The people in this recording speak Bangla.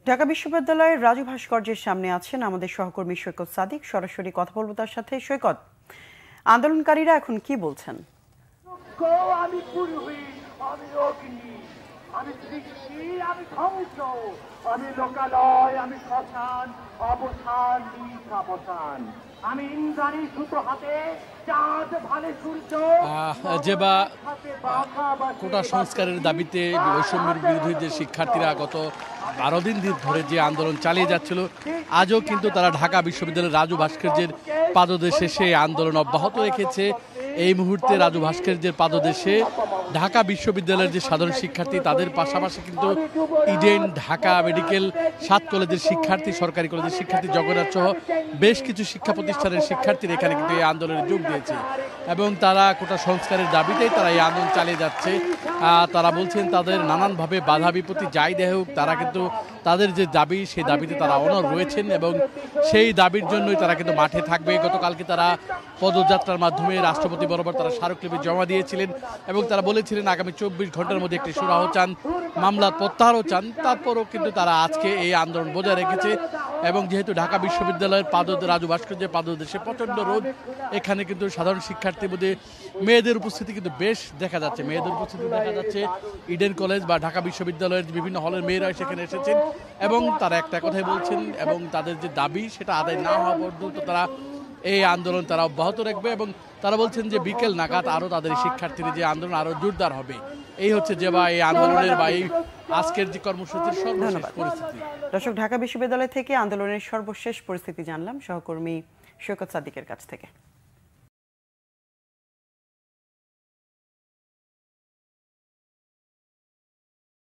ঢাকা বিশ্ববিদ্যালয়ের রাজু ভাস্কর্যের সামনে আছেন আমাদের সহকর্মী সৈকত সাদিক। সরাসরি কথা বলবো তার সাথে। সৈকত, আন্দোলনকারীরা এখন কি বলছেন? আমি পূর্বী, আমি অগ্নি, আমি সৃষ্টি, আমি ধ্বংস, আমি লোকালয়, আমি শ্মশান, অবসান, অবসান, আমি ইন্দ্রাণী সুতো হাতে, চাঁদ ভালে সূর্য। কোটা সংস্কারের দাবিতে বৈষম্যের বিরোধী যে শিক্ষার্থীরা গত 12 দিন ধরে যে আন্দোলন চালিয়ে যাচ্ছিল, আজও কিন্তু তারা ঢাকা বিশ্ববিদ্যালয়ের রাজু ভাস্কর্যের পাদদেশে সেই আন্দোলন অব্যাহত রেখেছে। এই মুহূর্তে রাজু ভাস্কর্যের পাদদেশে ঢাকা বিশ্ববিদ্যালয়ের যে সাধারণ শিক্ষার্থী, তাদের পাশাপাশি কিন্তু ইডেন, ঢাকা মেডিকেল, 7 কলেজের শিক্ষার্থী, সরকারি কলেজের শিক্ষার্থী, জগন্নাথ সহ বেশ কিছু শিক্ষা প্রতিষ্ঠানের শিক্ষার্থীরা এখানে কিন্তু এই আন্দোলনে যোগ দিয়েছে এবং তারা কোটা সংস্কারের দাবিতেই তারা এই আন্দোলন চালিয়ে যাচ্ছে। তারা বলছেন তাদের নানানভাবে বাধা বিপত্তি যাই দেয় হোক, তারা কিন্তু তাদের যে দাবি সেই দাবিতে তারা অনড় রয়েছেন এবং সেই দাবির জন্যই তারা কিন্তু মাঠে থাকবে। গতকালকে তারা পদযাত্রার মাধ্যমে রাষ্ট্রপতি বরাবর তারা স্মারকলিপি জমা দিয়েছিলেন এবং তারা বলেছিলেন আগামী 24 ঘন্টার মধ্যে একটি সুরাহ চান, মামলা প্রত্যাহারও চান। তারপরও কিন্তু তারা আজকে এই আন্দোলন বজায় রেখেছে এবং যেহেতু ঢাকা বিশ্ববিদ্যালয়ের রাজু ভাস্কর্যের পাদদেশে প্রচণ্ড রোদ, এখানে কিন্তু সাধারণ শিক্ষার্থীর মধ্যে মেয়েদের উপস্থিতি কিন্তু বেশ দেখা যাচ্ছে। মেয়েদের উপস্থিতি দেখা যাচ্ছে ইডেন কলেজ বা ঢাকা বিশ্ববিদ্যালয়ের বিভিন্ন হলের মেয়েরা সেখানে এসেছেন এবং তারা একটা কথাই বলছেন এবং তাদের যে দাবি সেটা আদায় না হওয়া পর্যন্ত তারা এই আন্দোলন তারা অব্যাহত রাখবে এবং তারা বলছেন যে বিকেল নাগাদ আরও তাদের শিক্ষার্থীদের যে আন্দোলন আরও জোরদার হবে। এই হচ্ছে যে বা এই আন্দোলনের বা এই আজকের যে কর্মসূচির সর্বশেষ পরিস্থিতি। দর্শক, ঢাকা বিশ্ববিদ্যালয় থেকে আন্দোলনের সর্বশেষ পরিস্থিতি জানলাম সহকর্মী সৈকত সাদিকের কাছ থেকে।